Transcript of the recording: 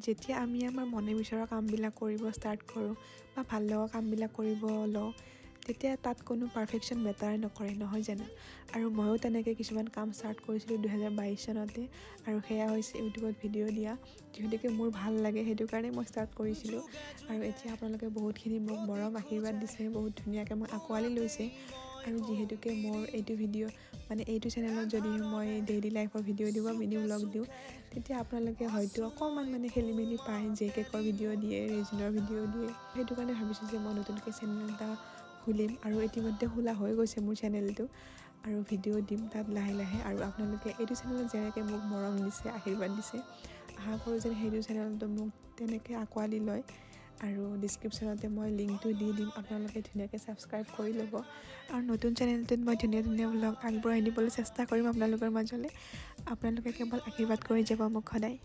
যেতিয়া আমি আমাৰ মনে বিচৰা কামবিলাক কৰিব ষ্টাৰ্ট কৰোঁ বা ভাল লগা কামবিলাক কৰিব লওঁ তেতিয়া তাত কোনো পাৰফেকশ্যন মেটাৰ নকৰে, নহয় জানো? আৰু ময়ো তেনেকৈ কিছুমান কাম ষ্টাৰ্ট কৰিছিলোঁ 2022 চনতে, আৰু সেয়া হৈছে ইউটিউবত ভিডিঅ' দিয়া। যিহেতুকে মোৰ ভাল লাগে সেইটো কাৰণে মই ষ্টাৰ্ট কৰিছিলোঁ, আৰু এতিয়া আপোনালোকে বহুতখিনি মোক মৰম আশীৰ্বাদ দিছে, বহুত ধুনীয়াকৈ মোক আঁকোৱালি লৈছে। আৰু যিহেতুকে মোৰ এইটো ভিডিঅ' এইটো চেনেলত যদি মই ডেইলি লাইফৰ ভিডিঅ' দিওঁ বা মিনি ব্লগ দিওঁ তেতিয়া আপোনালোকে হয়তো অকণমান খেলি মেলি পায়, যে কেকৰ ভিডিঅ' দিয়ে, ৰেজিনৰ ভিডিঅ' দিয়ে। সেইটো কাৰণে ভাবিছোঁ যে মই নতুনকৈ চেনেল এটা খুলিম, আৰু ইতিমধ্যে খোলা হৈ গৈছে মোৰ চেনেলটো, আৰু ভিডিঅ' দিম তাত লাহে লাহে। আৰু আপোনালোকে এইটো চেনেলত যেনেকৈ মোক মৰম দিছে, আশীৰ্বাদ দিছে, আশা কৰোঁ যেন সেইটো চেনেলটো মোক তেনেকৈ আঁকোৱালি লয়। আৰু ডিছক্ৰিপশ্যনতে মই লিংকটো দি দিম, আপোনালোকে ধুনীয়াকৈ ছাবস্ক্ৰাইব কৰি ল'ব। আৰু নতুন চেনেলটোত মই ধুনীয়া ধুনীয়া ব্লগ আগবঢ়াই দিবলৈ চেষ্টা কৰিম আপোনালোকৰ মাজলৈ। আপোনালোকে কেৱল আশীৰ্বাদ কৰি যাব মোক সদায়।